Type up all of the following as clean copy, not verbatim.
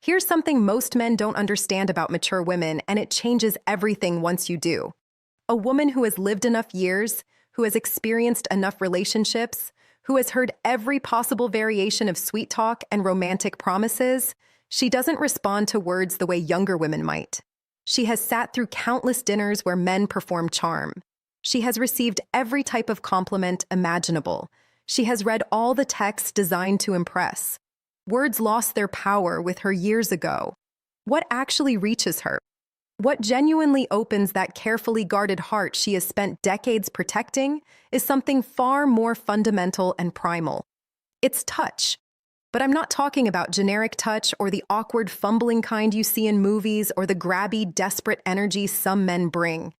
Here's something most men don't understand about mature women, and it changes everything once you do. A woman who has lived enough years, who has experienced enough relationships, who has heard every possible variation of sweet talk and romantic promises, she doesn't respond to words the way younger women might. She has sat through countless dinners where men perform charm. She has received every type of compliment imaginable. She has read all the texts designed to impress. Words lost their power with her years ago. What actually reaches her? What genuinely opens that carefully guarded heart she has spent decades protecting is something far more fundamental and primal. It's touch. But I'm not talking about generic touch or the awkward fumbling kind you see in movies or the grabby, desperate energy some men bring.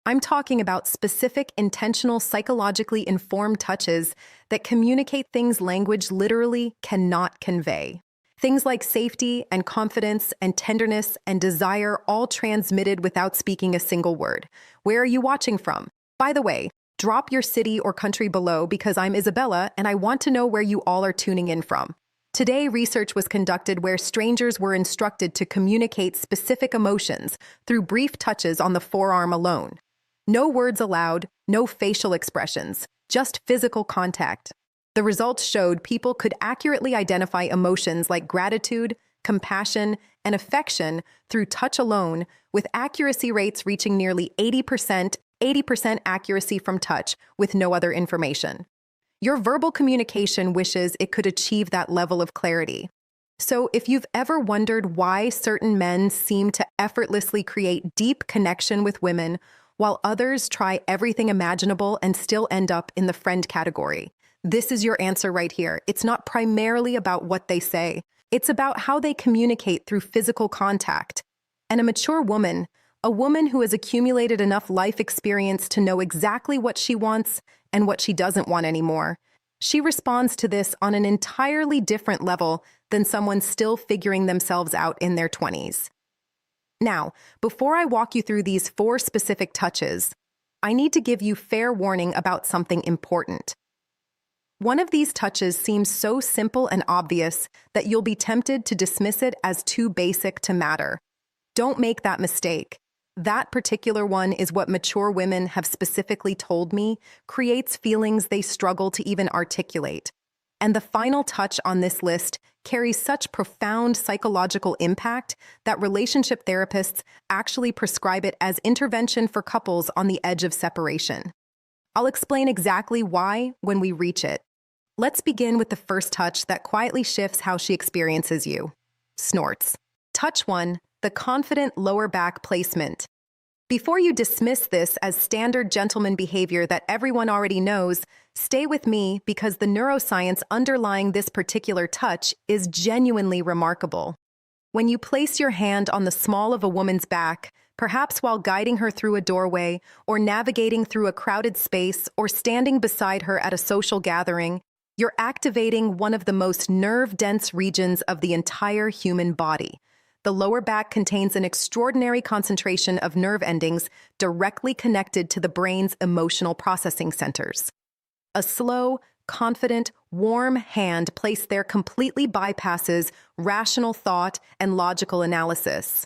I'm talking about specific, intentional, psychologically informed touches that communicate things language literally cannot convey. Things like safety and confidence and tenderness and desire, all transmitted without speaking a single word. Where are you watching from? By the way, drop your city or country below because I'm Isabella and I want to know where you all are tuning in from. Today, research was conducted where strangers were instructed to communicate specific emotions through brief touches on the forearm alone. No words allowed, no facial expressions, just physical contact. The results showed people could accurately identify emotions like gratitude, compassion, and affection through touch alone, with accuracy rates reaching nearly 80% accuracy from touch with no other information. Your verbal communication wishes it could achieve that level of clarity. So if you've ever wondered why certain men seem to effortlessly create deep connection with women, while others try everything imaginable and still end up in the friend category, this is your answer right here. It's not primarily about what they say. It's about how they communicate through physical contact. And a mature woman, a woman who has accumulated enough life experience to know exactly what she wants and what she doesn't want anymore, she responds to this on an entirely different level than someone still figuring themselves out in their 20s. Now, before I walk you through these 4 specific touches, I need to give you fair warning about something important. One of these touches seems so simple and obvious that you'll be tempted to dismiss it as too basic to matter. Don't make that mistake. That particular one is what mature women have specifically told me creates feelings they struggle to even articulate. And the final touch on this list carries such profound psychological impact that relationship therapists actually prescribe it as intervention for couples on the edge of separation. I'll explain exactly why when we reach it. Let's begin with the first touch that quietly shifts how she experiences you. Snorts. Touch 1, the confident lower back placement. Before you dismiss this as standard gentleman behavior that everyone already knows, stay with me because the neuroscience underlying this particular touch is genuinely remarkable. When you place your hand on the small of a woman's back, perhaps while guiding her through a doorway or navigating through a crowded space or standing beside her at a social gathering, you're activating one of the most nerve-dense regions of the entire human body. The lower back contains an extraordinary concentration of nerve endings directly connected to the brain's emotional processing centers. A slow, confident, warm hand placed there completely bypasses rational thought and logical analysis.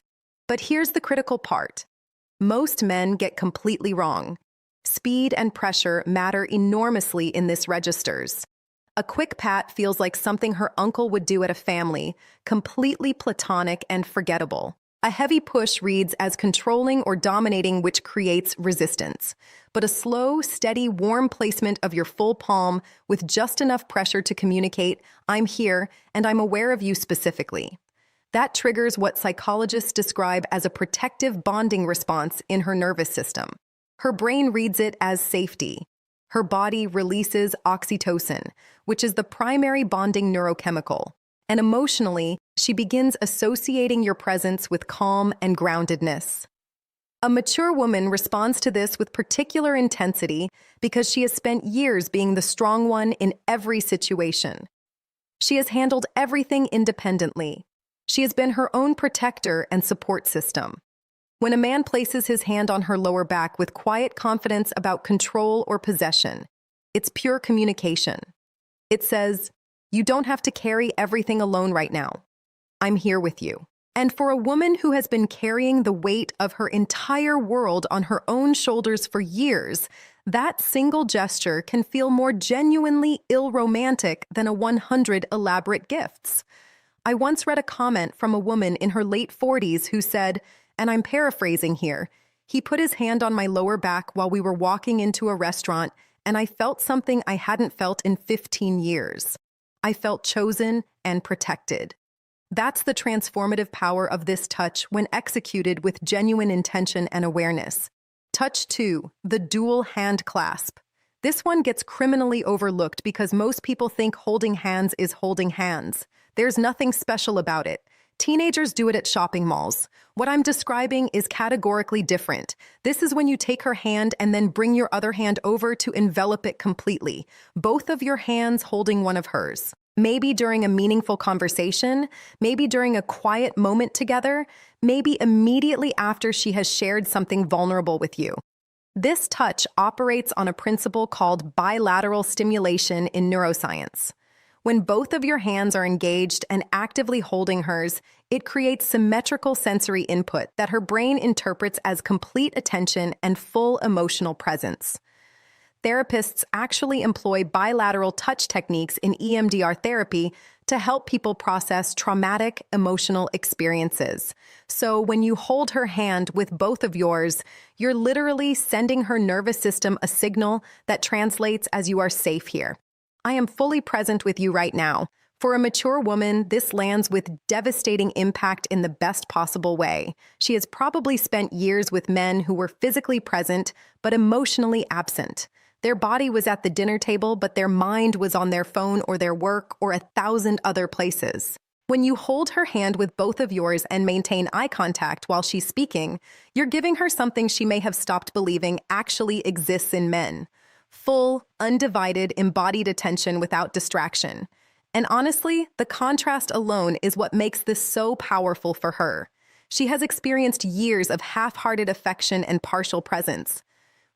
But here's the critical part. Most men get completely wrong. Speed and pressure matter enormously in this registers. A quick pat feels like something her uncle would do at a family, completely platonic and forgettable. A heavy push reads as controlling or dominating, which creates resistance. But a slow, steady, warm placement of your full palm with just enough pressure to communicate, "I'm here and I'm aware of you specifically." That triggers what psychologists describe as a protective bonding response in her nervous system. Her brain reads it as safety. Her body releases oxytocin, which is the primary bonding neurochemical. And emotionally, she begins associating your presence with calm and groundedness. A mature woman responds to this with particular intensity because she has spent years being the strong one in every situation. She has handled everything independently. She has been her own protector and support system. When a man places his hand on her lower back with quiet confidence about control or possession, it's pure communication. It says, "You don't have to carry everything alone right now. I'm here with you." And for a woman who has been carrying the weight of her entire world on her own shoulders for years, that single gesture can feel more genuinely ill-romantic than a 100 elaborate gifts. I once read a comment from a woman in her late 40s who said, and I'm paraphrasing here, "He put his hand on my lower back while we were walking into a restaurant, and I felt something I hadn't felt in 15 years. I felt chosen and protected." That's the transformative power of this touch when executed with genuine intention and awareness. Touch 2, the dual hand clasp. This one gets criminally overlooked because most people think holding hands is holding hands. There's nothing special about it. Teenagers do it at shopping malls. What I'm describing is categorically different. This is when you take her hand and then bring your other hand over to envelop it completely, both of your hands holding one of hers. Maybe during a meaningful conversation, maybe during a quiet moment together, maybe immediately after she has shared something vulnerable with you. This touch operates on a principle called bilateral stimulation in neuroscience. When both of your hands are engaged and actively holding hers, it creates symmetrical sensory input that her brain interprets as complete attention and full emotional presence. Therapists actually employ bilateral touch techniques in EMDR therapy to help people process traumatic emotional experiences. So when you hold her hand with both of yours, you're literally sending her nervous system a signal that translates as "you are safe here. I am fully present with you right now." For a mature woman, this lands with devastating impact in the best possible way. She has probably spent years with men who were physically present but emotionally absent. Their body was at the dinner table, but their mind was on their phone or their work or 1,000 other places. When you hold her hand with both of yours and maintain eye contact while she's speaking, you're giving her something she may have stopped believing actually exists in men. Full, undivided, embodied attention without distraction. And honestly, the contrast alone is what makes this so powerful for her. She has experienced years of half-hearted affection and partial presence.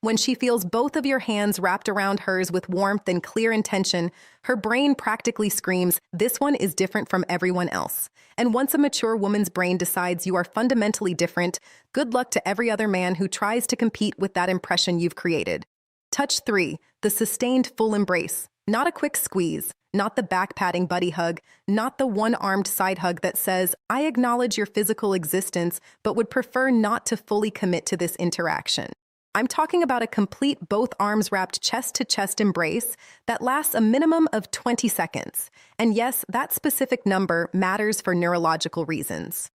When she feels both of your hands wrapped around hers with warmth and clear intention, her brain practically screams, "This one is different from everyone else." And once a mature woman's brain decides you are fundamentally different, good luck to every other man who tries to compete with that impression you've created. Touch 3, the sustained full embrace. Not a quick squeeze, not the back-patting buddy hug, not the one-armed side hug that says, "I acknowledge your physical existence, but would prefer not to fully commit to this interaction." I'm talking about a complete both arms wrapped chest-to-chest embrace that lasts a minimum of 20 seconds. And yes, that specific number matters for neurological reasons.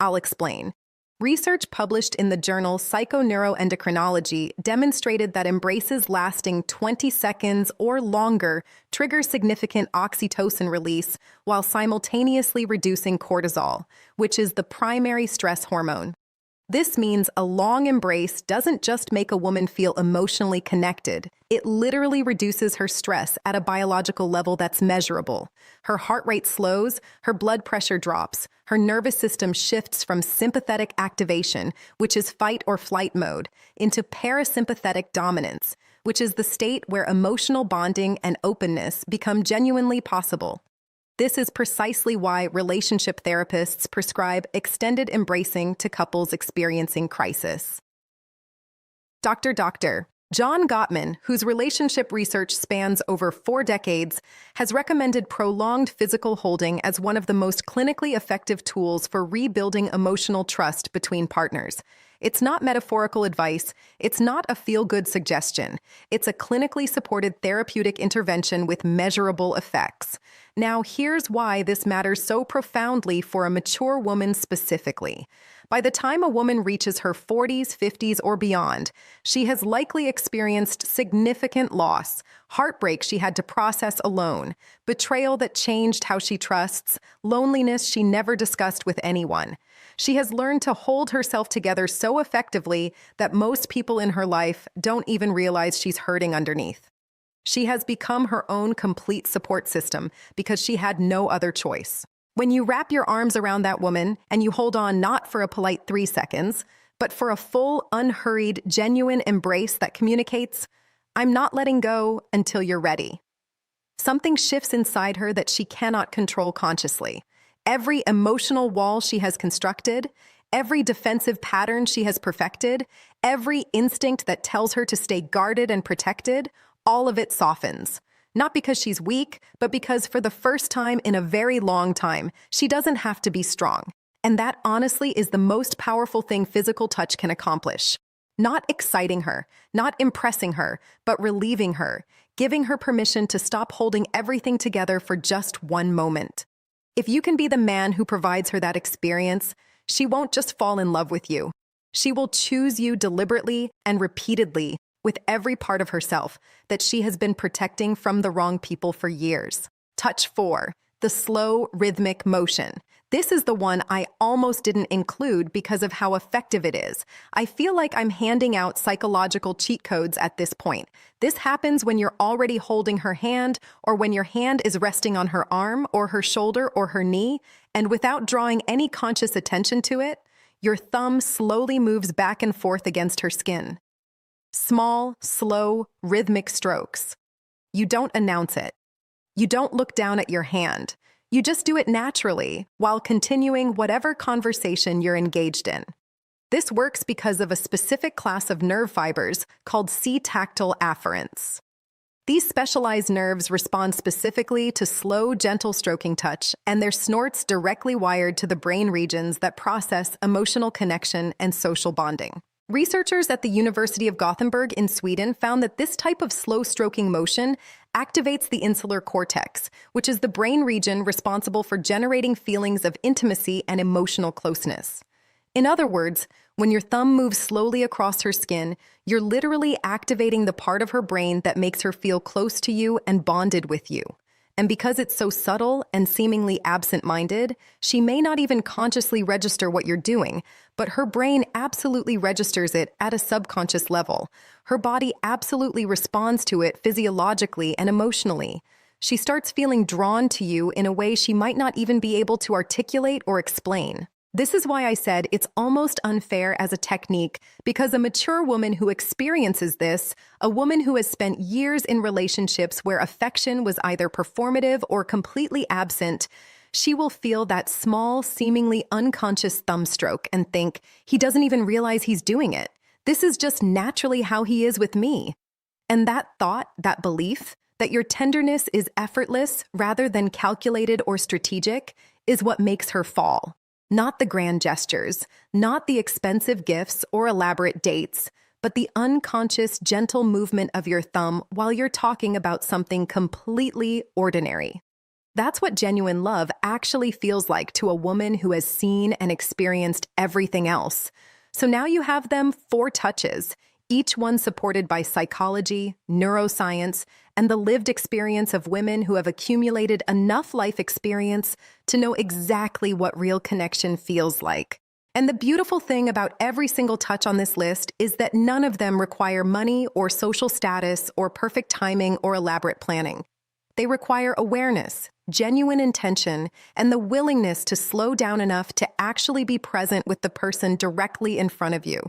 I'll explain. Research published in the journal Psychoneuroendocrinology demonstrated that embraces lasting 20 seconds or longer trigger significant oxytocin release while simultaneously reducing cortisol, which is the primary stress hormone. This means a long embrace doesn't just make a woman feel emotionally connected. It literally reduces her stress at a biological level that's measurable. Her heart rate slows, her blood pressure drops, her nervous system shifts from sympathetic activation, which is fight or flight mode, into parasympathetic dominance, which is the state where emotional bonding and openness become genuinely possible. This is precisely why relationship therapists prescribe extended embracing to couples experiencing crisis. Dr. John Gottman, whose relationship research spans over 4 decades, has recommended prolonged physical holding as one of the most clinically effective tools for rebuilding emotional trust between partners. It's not metaphorical advice. It's not a feel-good suggestion. It's a clinically supported therapeutic intervention with measurable effects. Now, here's why this matters so profoundly for a mature woman specifically. By the time a woman reaches her 40s, 50s, or beyond, she has likely experienced significant loss, heartbreak she had to process alone, betrayal that changed how she trusts, loneliness she never discussed with anyone. She has learned to hold herself together so effectively that most people in her life don't even realize she's hurting underneath. She has become her own complete support system because she had no other choice. When you wrap your arms around that woman and you hold on not for a polite 3 seconds, but for a full, unhurried, genuine embrace that communicates, "I'm not letting go until you're ready." Something shifts inside her that she cannot control consciously. Every emotional wall she has constructed, every defensive pattern she has perfected, every instinct that tells her to stay guarded and protected, all of it softens. Not because she's weak, but because for the first time in a very long time, she doesn't have to be strong. And that honestly is the most powerful thing physical touch can accomplish. Not exciting her, not impressing her, but relieving her, giving her permission to stop holding everything together for just one moment. If you can be the man who provides her that experience, she won't just fall in love with you. She will choose you deliberately and repeatedly with every part of herself that she has been protecting from the wrong people for years. Touch 4, the slow, rhythmic motion. This is the one I almost didn't include because of how effective it is. I feel like I'm handing out psychological cheat codes at this point. This happens when you're already holding her hand, or when your hand is resting on her arm or her shoulder or her knee, and without drawing any conscious attention to it, your thumb slowly moves back and forth against her skin. Small, slow, rhythmic strokes. You don't announce it. You don't look down at your hand. You just do it naturally while continuing whatever conversation you're engaged in. This works because of a specific class of nerve fibers called C-tactile afferents. These specialized nerves respond specifically to slow, gentle stroking touch, and their snorts directly wired to the brain regions that process emotional connection and social bonding. Researchers at the University of Gothenburg in Sweden found that this type of slow stroking motion activates the insular cortex, which is the brain region responsible for generating feelings of intimacy and emotional closeness. In other words, when your thumb moves slowly across her skin, you're literally activating the part of her brain that makes her feel close to you and bonded with you. And because it's so subtle and seemingly absent-minded, she may not even consciously register what you're doing, but her brain absolutely registers it at a subconscious level. Her body absolutely responds to it physiologically and emotionally. She starts feeling drawn to you in a way she might not even be able to articulate or explain. This is why I said it's almost unfair as a technique, because a mature woman who experiences this, a woman who has spent years in relationships where affection was either performative or completely absent, she will feel that small, seemingly unconscious thumb stroke and think, he doesn't even realize he's doing it. This is just naturally how he is with me. And that thought, that belief, that your tenderness is effortless rather than calculated or strategic, is what makes her fall. Not the grand gestures, not the expensive gifts or elaborate dates, but the unconscious, gentle movement of your thumb while you're talking about something completely ordinary. That's what genuine love actually feels like to a woman who has seen and experienced everything else. So now you have them 4 touches, each one supported by psychology, neuroscience, and the lived experience of women who have accumulated enough life experience to know exactly what real connection feels like. And the beautiful thing about every single touch on this list is that none of them require money or social status or perfect timing or elaborate planning. They require awareness, genuine intention, and the willingness to slow down enough to actually be present with the person directly in front of you.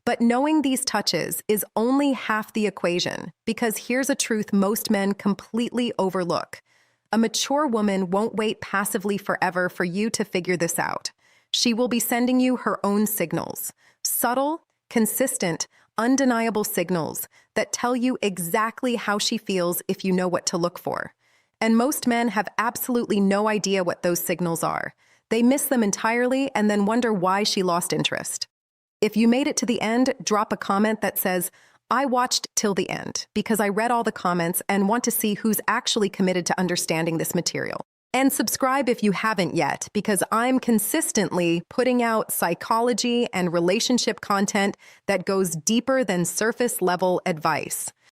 But knowing these touches is only half the equation, because here's a truth most men completely overlook. A mature woman won't wait passively forever for you to figure this out. She will be sending you her own signals, subtle, consistent, undeniable signals that tell you exactly how she feels if you know what to look for. And most men have absolutely no idea what those signals are. They miss them entirely and then wonder why she lost interest. If you made it to the end, drop a comment that says, I watched till the end because I read all the comments and want to see who's actually committed to understanding this material. And subscribe if you haven't yet, because I'm consistently putting out psychology and relationship content that goes deeper than surface level advice.